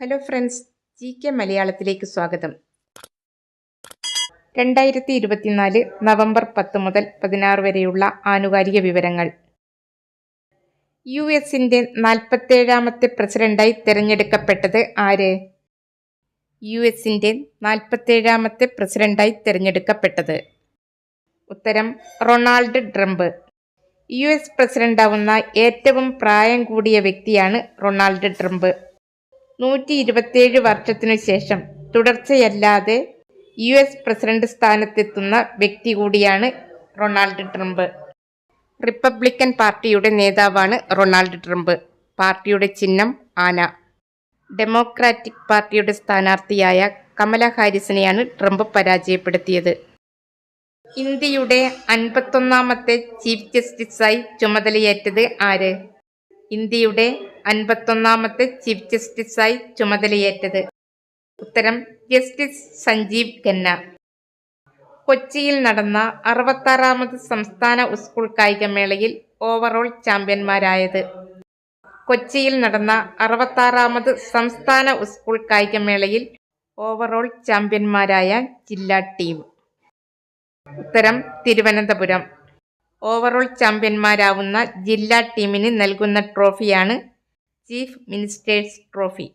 Hello friends, GK മലയാളത്തിലേക്ക് സ്വാഗതം. 2024 November 10 മുതൽ 16 വരെയുള്ള ആനുകാലിക വിവരങ്ങൾ. US-ന്റെ 47ാമത്തെ പ്രസിഡന്റായി തിരഞ്ഞെടുക്കപ്പെട്ടത് ആര്? US-ന്റെ 47ാമത്തെ പ്രസിഡന്റായി തിരഞ്ഞെടുക്കപ്പെട്ടത്. ഉത്തരം റൊണാൾഡ് ട്രംപ്. US പ്രസിഡന്റാവുന്ന ഏറ്റവും പ്രായം കൂടിയ വ്യക്തിയാണ് റൊണാൾഡ് ട്രംപ്. 127 വർഷത്തിനു ശേഷം തുടർച്ചയല്ലാതെ US പ്രസിഡന്റ് സ്ഥാനത്തെത്തുന്ന വ്യക്തി കൂടിയാണ് റൊണാൾഡ് ട്രംപ്. റിപ്പബ്ലിക്കൻ പാർട്ടിയുടെ നേതാവാണ് റൊണാൾഡ് ട്രംപ്. പാർട്ടിയുടെ ചിഹ്നം ആന. ഡെമോക്രാറ്റിക് പാർട്ടിയുടെ സ്ഥാനാർത്ഥിയായ കമല ഹാരിസിനെയാണ് ട്രംപ് പരാജയപ്പെടുത്തിയത്. ഇന്ത്യയുടെ 51ാമത്തെ ചീഫ് ജസ്റ്റിസായി ചുമതലയേറ്റത് ആര്? ഇന്ത്യയുടെ 51ാമത്തെ ചീഫ് ജസ്റ്റിസായി ചുമതലയേറ്റത്. ഉത്തരം ജസ്റ്റിസ് സഞ്ജീവ് ഖന്ന. കൊച്ചിയിൽ നടന്ന 66ാമത് സംസ്ഥാന സ്കൂൾ കായികമേളയിൽ ഓവറോൾ ചാമ്പ്യന്മാരായത്. കൊച്ചിയിൽ നടന്ന 66ാമത് സംസ്ഥാന സ്കൂൾ കായികമേളയിൽ ഓവറോൾ ചാമ്പ്യന്മാരായ ജില്ലാ ടീം. ഉത്തരം തിരുവനന്തപുരം. ഓവറോൾ ചാമ്പ്യന്മാരാവുന്ന ജില്ലാ ടീമിന് നൽകുന്ന ട്രോഫിയാണ് ചീഫ് മിനിസ്റ്റേഴ്സ് ട്രോഫി.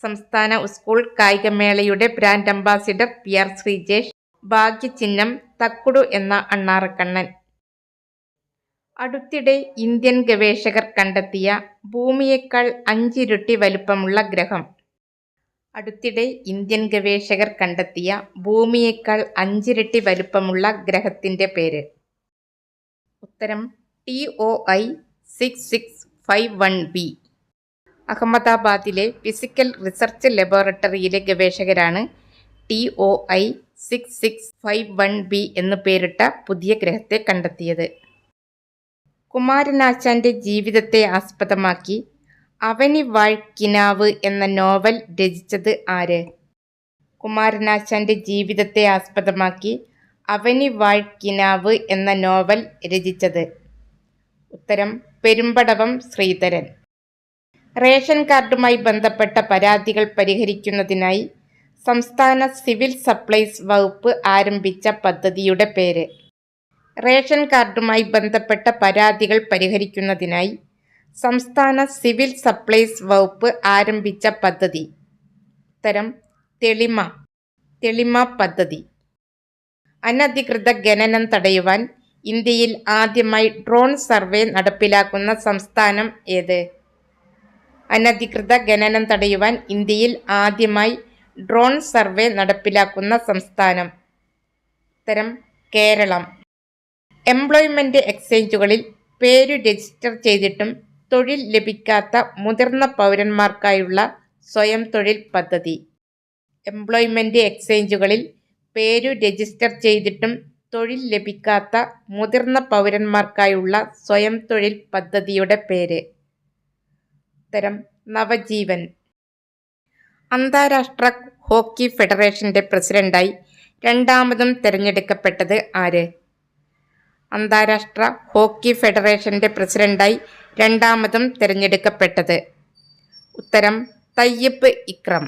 സംസ്ഥാന സ്കൂൾ കായികമേളയുടെ ബ്രാൻഡ് അംബാസിഡർ PR ശ്രീജേഷ്. ഭാഗ്യചിഹ്നം തക്കുടു എന്ന അണ്ണാറക്കണ്ണൻ. അടുത്തിടെ ഇന്ത്യൻ ഗവേഷകർ കണ്ടെത്തിയ ഭൂമിയേക്കാൾ 5 ഇരട്ടി വലുപ്പമുള്ള ഗ്രഹം. അടുത്തിടെ ഇന്ത്യൻ ഗവേഷകർ കണ്ടെത്തിയ ഭൂമിയേക്കാൾ 5 ഇരട്ടി വലുപ്പമുള്ള ഗ്രഹത്തിന്റെ പേര്. ഉത്തരം TOI 6651b. അഹമ്മദാബാദിലെ ഫിസിക്കൽ റിസർച്ച് ലബോറട്ടറിയിലെ ഗവേഷകരാണ് TOI 6651b എന്ന് പേരിട്ട പുതിയ ഗ്രഹത്തെ കണ്ടെത്തിയത്. കുമാരനാശാന്റെ ജീവിതത്തെ ആസ്പദമാക്കി അവനി വാഴ്ക്കിനാവ് എന്ന നോവൽ രചിച്ചത് ആര്? കുമാരനാശാന്റെ ജീവിതത്തെ ആസ്പദമാക്കി അവനി വാഴ്ക്കിനാവ് എന്ന നോവൽ രചിച്ചത്. ഉത്തരം പെരുമ്പടവം ശ്രീധരൻ. റേഷൻ കാർഡുമായി ബന്ധപ്പെട്ട പരാതികൾ പരിഹരിക്കുന്നതിനായി സംസ്ഥാന സിവിൽ സപ്ലൈസ് വകുപ്പ് ആരംഭിച്ച പദ്ധതിയുടെ പേര്. റേഷൻ കാർഡുമായി ബന്ധപ്പെട്ട പരാതികൾ പരിഹരിക്കുന്നതിനായി സംസ്ഥാന സിവിൽ സപ്ലൈസ് വകുപ്പ് ആരംഭിച്ച പദ്ധതി. ഉത്തരം തെളിമ പദ്ധതി. അനധികൃത ഖനനം തടയുവാൻ ഇന്ത്യയിൽ ആദ്യമായി ഡ്രോൺ സർവേ നടപ്പിലാക്കുന്ന സംസ്ഥാനം ഏത്? അനധികൃത ഖനനം തടയുവാൻ ഇന്ത്യയിൽ ആദ്യമായി ഡ്രോൺ സർവേ നടപ്പിലാക്കുന്ന സംസ്ഥാനം. ഉത്തരം കേരളം. എംപ്ലോയ്മെന്റ് എക്സ്ചേഞ്ചുകളിൽ പേരു രജിസ്റ്റർ ചെയ്തിട്ടും തൊഴിൽ ലഭിക്കാത്ത മുതിർന്ന പൗരന്മാർക്കായുള്ള സ്വയം തൊഴിൽ പദ്ധതി. എംപ്ലോയ്മെന്റ് എക്സ്ചേഞ്ചുകളിൽ പേരു രജിസ്റ്റർ ചെയ്തിട്ടും തൊഴിൽ ലഭിക്കാത്ത മുതിർന്ന പൗരന്മാർക്കായുള്ള സ്വയം തൊഴിൽ പദ്ധതിയുടെ പേര്. ഉത്തരം നവജീവൻ. അന്താരാഷ്ട്ര ഹോക്കി ഫെഡറേഷന്റെ പ്രസിഡന്റായി രണ്ടാമതും തിരഞ്ഞെടുക്കപ്പെട്ടത് ആര്? അന്താരാഷ്ട്ര ഹോക്കി ഫെഡറേഷന്റെ പ്രസിഡന്റായി രണ്ടാമതും തിരഞ്ഞെടുക്കപ്പെട്ടത്. ഉത്തരം തയ്യിബ് ഇക്രം.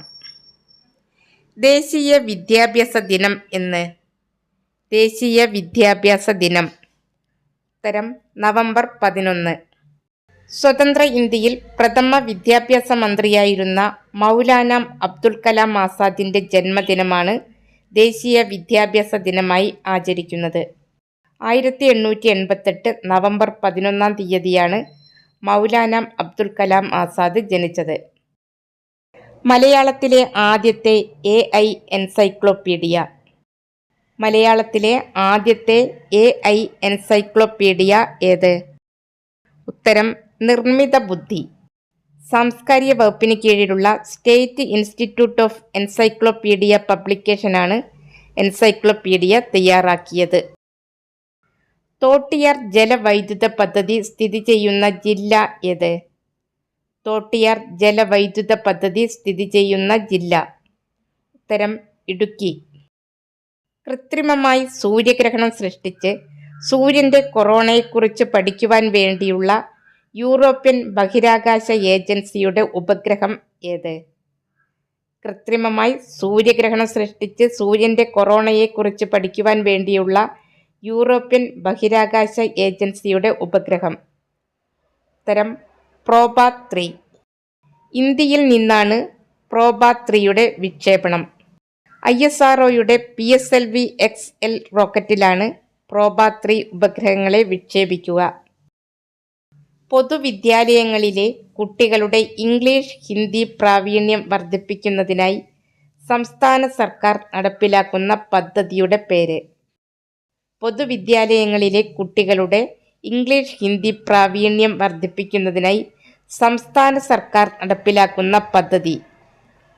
ദേശീയ വിദ്യാഭ്യാസ ദിനം എന്ന്. ദേശീയ വിദ്യാഭ്യാസ ദിനം. ഉത്തരം നവംബർ 11. സ്വതന്ത്ര ഇന്ത്യയിൽ പ്രഥമ വിദ്യാഭ്യാസ മന്ത്രിയായിരുന്ന മൗലാന അബ്ദുൽ കലാം ആസാദിന്റെ ജന്മദിനമാണ് ദേശീയ വിദ്യാഭ്യാസ ദിനമായി ആചരിക്കുന്നത്. 1888 നവംബർ 11 തീയതിയാണ് മൗലാന അബ്ദുൽ കലാം ആസാദ് ജനിച്ചത്. മലയാളത്തിലെ ആദ്യത്തെ AI എൻസൈക്ലോപീഡിയ. മലയാളത്തിലെ ആദ്യത്തെ AI എൻസൈക്ലോപീഡിയ ഏത്? ഉത്തരം നിർമ്മിത ബുദ്ധി. സാംസ്കാരിക വകുപ്പിന് കീഴിലുള്ള സ്റ്റേറ്റ് ഇൻസ്റ്റിറ്റ്യൂട്ട് ഓഫ് എൻസൈക്ലോപീഡിയ പബ്ലിക്കേഷനാണ് എൻസൈക്ലോപീഡിയ തയ്യാറാക്കിയത്. തോട്ടിയാർ ജലവൈദ്യുത പദ്ധതി സ്ഥിതി ചെയ്യുന്ന ജില്ല ഏത്? തോട്ടിയാർ ജലവൈദ്യുത പദ്ധതി സ്ഥിതി ചെയ്യുന്ന ജില്ല. ഉത്തരം ഇടുക്കി. കൃത്രിമമായി സൂര്യഗ്രഹണം സൃഷ്ടിച്ച് സൂര്യന്റെ കൊറോണയെക്കുറിച്ച് പഠിക്കുവാൻ വേണ്ടിയുള്ള യൂറോപ്യൻ ബഹിരാകാശ ഏജൻസിയുടെ ഉപഗ്രഹം ഏത്? കൃത്രിമമായി സൂര്യഗ്രഹണം സൃഷ്ടിച്ച് സൂര്യൻ്റെ കൊറോണയെക്കുറിച്ച് പഠിക്കുവാൻ വേണ്ടിയുള്ള യൂറോപ്യൻ ബഹിരാകാശ ഏജൻസിയുടെ ഉപഗ്രഹം. ഉത്തരം പ്രോബ 3. ഇന്ത്യയിൽ നിന്നാണ് പ്രോബ 3യുടെ വിക്ഷേപണം. ISROയുടെ PSLV-XL റോക്കറ്റിലാണ് പ്രോബ 3 ഉപഗ്രഹങ്ങളെ വിക്ഷേപിക്കുക. പൊതുവിദ്യാലയങ്ങളിലെ കുട്ടികളുടെ ഇംഗ്ലീഷ് ഹിന്ദി പ്രാവീണ്യം വർദ്ധിപ്പിക്കുന്നതിനായി സംസ്ഥാന സർക്കാർ നടപ്പിലാക്കുന്ന പദ്ധതിയുടെ പേര്. പൊതുവിദ്യാലയങ്ങളിലെ കുട്ടികളുടെ ഇംഗ്ലീഷ് ഹിന്ദി പ്രാവീണ്യം വർദ്ധിപ്പിക്കുന്നതിനായി സംസ്ഥാന സർക്കാർ നടപ്പിലാക്കുന്ന പദ്ധതി.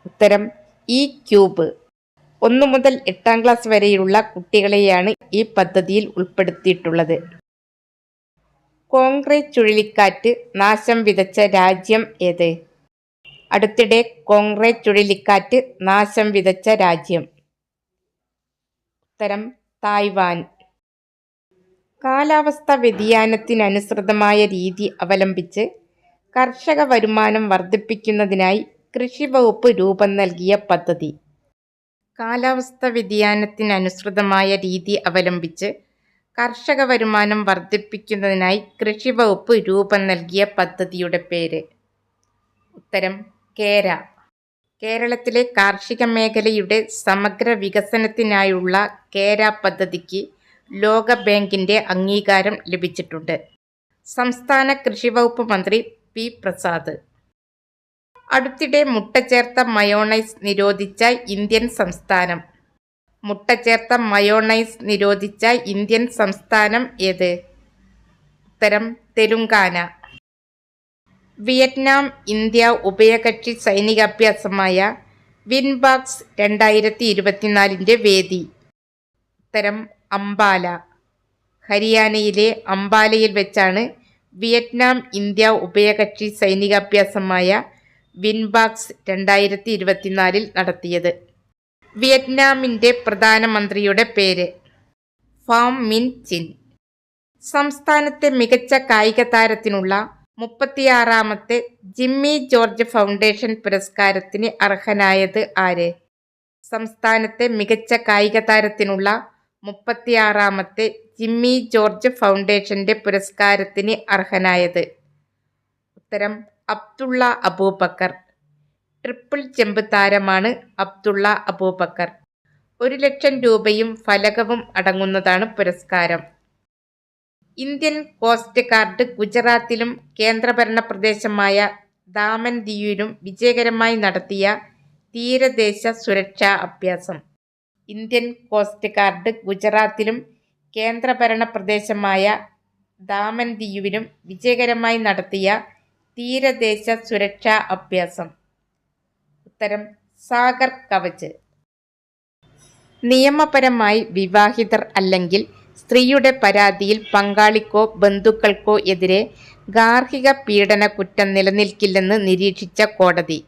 ഉത്തരം E-ക്യൂബ്. 1 മുതൽ 8ാം ക്ലാസ് വരെയുള്ള കുട്ടികളെയാണ് ഈ പദ്ധതിയിൽ ഉൾപ്പെടുത്തിയിട്ടുള്ളത്. കോങ്ക്രേ ചുഴലിക്കാറ്റ് നാശം വിതച്ച രാജ്യം ഏത്? അടുത്തിടെ കോങ്ക്രേ ചുഴലിക്കാറ്റ് നാശം വിതച്ച രാജ്യം. ഉത്തരം തായ്വാൻ. കാലാവസ്ഥാ വ്യതിയാനത്തിനനുസൃതമായ രീതി അവലംബിച്ച് കർഷക വരുമാനം വർദ്ധിപ്പിക്കുന്നതിനായി കൃഷിവകുപ്പ് രൂപം നൽകിയ പദ്ധതി. കാലാവസ്ഥാ വ്യതിയാനത്തിനനുസൃതമായ രീതി അവലംബിച്ച് കർഷക വരുമാനം വർദ്ധിപ്പിക്കുന്നതിനായി കൃഷിവകുപ്പ് രൂപം നൽകിയ പദ്ധതിയുടെ പേര്. ഉത്തരം കേര. കേരളത്തിലെ കാർഷിക മേഖലയുടെ സമഗ്ര വികസനത്തിനായുള്ള കേര പദ്ധതിക്ക് ലോകബാങ്കിൻ്റെ അംഗീകാരം ലഭിച്ചിട്ടുണ്ട്. സംസ്ഥാന കൃഷിവകുപ്പ് മന്ത്രി പി പ്രസാദ്. അടുത്തിടെ മുട്ട ചേർത്ത മയോണൈസ് നിരോധിച്ച ഇന്ത്യൻ സംസ്ഥാനം. മുട്ട ചേർത്ത മയോണൈസ് നിരോധിച്ച ഇന്ത്യൻ സംസ്ഥാനം ഏത്? ഉത്തരം തെലുങ്കാന. വിയറ്റ്നാം ഇന്ത്യ ഉഭയകക്ഷി സൈനികാഭ്യാസമായ വിൻബാക്സ് 2024 വേദി. ഉത്തരം അംബാല. ഹരിയാനയിലെ അംബാലയിൽ വെച്ചാണ് വിയറ്റ്നാം ഇന്ത്യ ഉഭയകക്ഷി സൈനികാഭ്യാസമായ വിൻബാക്സ് 2024 നടത്തിയത്. വിയറ്റ്നാമിൻ്റെ പ്രധാനമന്ത്രിയുടെ പേര്? ഫാം മിൻ ചിൻ. സംസ്ഥാനത്തെ മികച്ച കായിക താരത്തിനുള്ള 36ാമത്തെ ജിമ്മി ജോർജ് ഫൗണ്ടേഷൻ പുരസ്കാരത്തിന് അർഹനായത് ആര്? സംസ്ഥാനത്തെ മികച്ച കായിക താരത്തിനുള്ള 36ാമത്തെ ജിമ്മി ജോർജ് ഫൗണ്ടേഷന്റെ പുരസ്കാരത്തിന് അർഹനായത്. ഉത്തരം അബ്ദുള്ള അബൂബക്കർ. ട്രിപ്പിൾ ജമ്പ് താരമാണ് അബ്ദുള്ള അബൂബക്കർ. 1 ലക്ഷം രൂപയും ഫലകവും അടങ്ങുന്നതാണ് പുരസ്കാരം. ഇന്ത്യൻ കോസ്റ്റ് ഗാർഡ് ഗുജറാത്തിലും കേന്ദ്രഭരണ പ്രദേശമായ ദാമൻ ദിയുവിലും വിജയകരമായി നടത്തിയ തീരദേശ സുരക്ഷാ അഭ്യാസം. ഇന്ത്യൻ കോസ്റ്റ് ഗാർഡ് ഗുജറാത്തിലും കേന്ദ്രഭരണ പ്രദേശമായ ദാമൻ ദിയുവിലും വിജയകരമായി നടത്തിയ തീരദേശ സുരക്ഷാ അഭ്യാസം. ഉത്തരം സാഗർ കവച്. നിയമപരമായി വിവാഹിതർ അല്ലെങ്കിൽ സ്ത്രീയുടെ പരാതിയിൽ പങ്കാളിക്കോ ബന്ധുക്കൾക്കോ എതിരെ ഗാർഹിക പീഡന കുറ്റം നിലനിൽക്കില്ലെന്ന് നിരീക്ഷിച്ച കോടതി.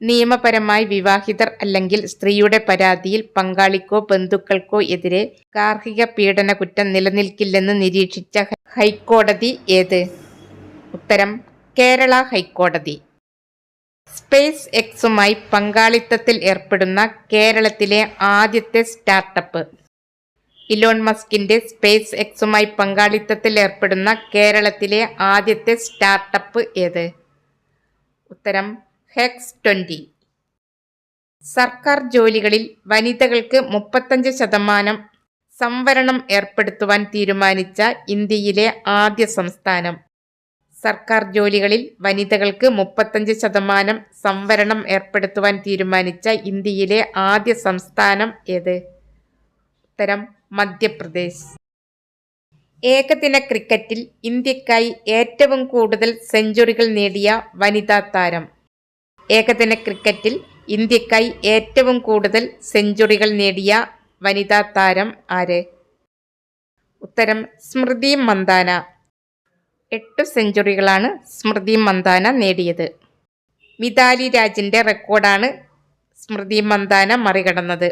നിയമപരമായി വിവാഹിതർ അല്ലെങ്കിൽ സ്ത്രീയുടെ പരാതിയിൽ പങ്കാളിക്കോ ബന്ധുക്കൾക്കോ എതിരെ ഗാർഹിക പീഡന കുറ്റം നിലനിൽക്കില്ലെന്ന് നിരീക്ഷിച്ച ഹൈക്കോടതി ഏത്? ഉത്തരം കേരള ഹൈക്കോടതി. സ്പേസ് എക്സുമായി പങ്കാളിത്തത്തിൽ ഏർപ്പെടുന്ന കേരളത്തിലെ ആദ്യത്തെ സ്റ്റാർട്ടപ്പ്. ഇലോൺ മസ്കിന്റെ സ്പേസ് എക്സുമായി പങ്കാളിത്തത്തിൽ ഏർപ്പെടുന്ന കേരളത്തിലെ ആദ്യത്തെ സ്റ്റാർട്ടപ്പ് ഏത്? ഉത്തരം ഹെക്സ് 20. സർക്കാർ ജോലികളിൽ വനിതകൾക്ക് 35% സംവരണം ഏർപ്പെടുത്തുവാൻ തീരുമാനിച്ച ഇന്ത്യയിലെ ആദ്യ സംസ്ഥാനം. സർക്കാർ ജോലികളിൽ വനിതകൾക്ക് 35% സംവരണം ഏർപ്പെടുത്തുവാൻ തീരുമാനിച്ച ഇന്ത്യയിലെ ആദ്യ സംസ്ഥാനം ഏത്? ഉത്തരം മധ്യപ്രദേശ്. ഏകദിന ക്രിക്കറ്റിൽ ഇന്ത്യക്കായി ഏറ്റവും കൂടുതൽ സെഞ്ചുറികൾ നേടിയ വനിതാ താരം. ഏകദിന ക്രിക്കറ്റിൽ ഇന്ത്യക്കായി ഏറ്റവും കൂടുതൽ സെഞ്ചുറികൾ നേടിയ വനിതാ താരം ആര്? ഉത്തരം സ്മൃതി മന്ദാന. 8 സെഞ്ചുറികളാണ് സ്മൃതി മന്ദാന നേടിയത്. മിതാലി രാജിന്റെ റെക്കോർഡാണ് സ്മൃതി മന്ദാന മറികടന്നത്.